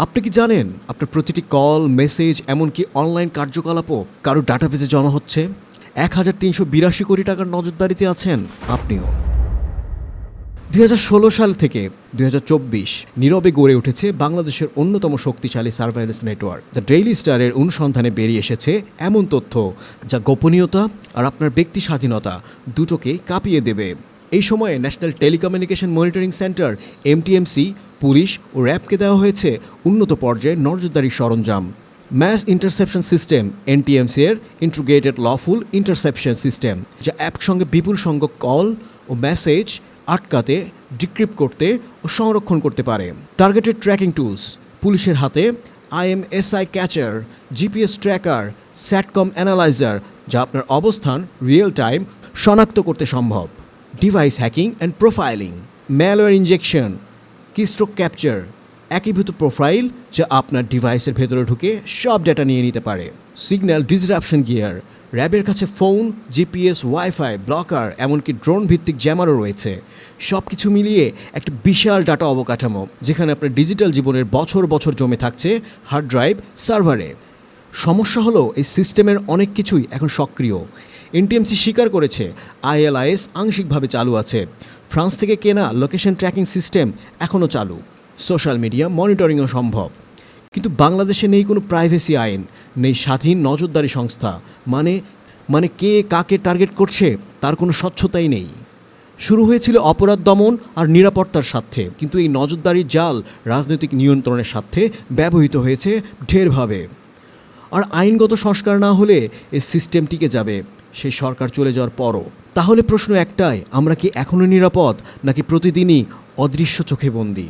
আপনি কি জানেন আপনার প্রতিটি কল, মেসেজ এমনকি অনলাইন কার্যকলাপও কারো ডাটাবেসে জমা হচ্ছে? ১,৩৮২ কোটি টাকার নজরদারিতে আছেন আপনিও। ২০১৬ সাল থেকে ২০২৪ নীরবে গড়ে উঠেছে বাংলাদেশের অন্যতম শক্তিশালী সার্ভেইলেন্স নেটওয়ার্ক। দ্য ডেইলি স্টারের অনুসন্ধানে বেরিয়ে এসেছে এমন তথ্য যা গোপনীয়তা আর আপনার ব্যক্তি স্বাধীনতা দুটোকেই কাঁপিয়ে দেবে। এই সময়ে national telecommunication monitoring centre MTMC, পুলিশ ও র্যাবকে দেওয়া হয়েছে উন্নত পর্যায়ের নজরদারি সরঞ্জাম। ম্যাস ইন্টারসেপশন সিস্টেম এনটিএমসি এর ইন্টিগ্রেটেড লফুল ইন্টারসেপশন সিস্টেম, যা একসঙ্গে বিপুল সংখ্যক কল ও মেসেজ আটকাতে, ডিক্রিপ্ট করতে ও সংরক্ষণ করতে পারে। টার্গেটেড ট্র্যাকিং টুলস পুলিশের হাতে IMSI catcher, GPS tracker, satcom analyser, যা আপনার অবস্থান রিয়েল টাইম শনাক্ত করতে সম্ভব। Device hacking and profiling, malware injection, keystroke capture, একীভূত প্রোফাইল যা আপনার ডিভাইসের ভেতরে ঢুকে সব ডেটা নিয়ে নিতে পারে। সিগন্যাল ডিসরাপশন গিয়ার, র্যাবের কাছে ফোন, জিপিএস, ওয়াইফাই, ব্লকার এমনকি ড্রোন ভিত্তিক জ্যামারও রয়েছে। সব কিছু মিলিয়ে একটা বিশাল ডাটা অবকাঠামো, যেখানে আপনার ডিজিটাল জীবনের বছর বছর জমে থাকছে হার্ড ড্রাইভ, সার্ভারে। সমস্যা হলো এই সিস্টেমের অনেক কিছুই এখন সক্রিয়। এনটিএমসি স্বীকার করেছে আইএলআইএস আংশিকভাবে চালু আছে। ফ্রান্স থেকে কেনা লোকেশন ট্র্যাকিং সিস্টেম এখনও চালু। সোশ্যাল মিডিয়া মনিটরিংও সম্ভব। কিন্তু বাংলাদেশে নেই কোনো প্রাইভেসি আইন, নেই স্বাধীন নজরদারি সংস্থা। মানে কে কাকে টার্গেট করছে তার কোনো স্বচ্ছতাই নেই। শুরু হয়েছিল অপরাধ দমন আর নিরাপত্তার স্বার্থে, কিন্তু এই নজরদারির জাল রাজনৈতিক নিয়ন্ত্রণের স্বার্থে ব্যবহৃত হয়েছে ঢেরভাবে। আর আইনগত সংস্কার না হলে এই সিস্টেম টিকে যাবে, সেই সরকার চলে যাওয়ার পরও। তাহলে প্রশ্ন একটাই, আমরা কি এখনও নিরাপদ নাকি প্রতিদিনই অদৃশ্য চোখে বন্দী?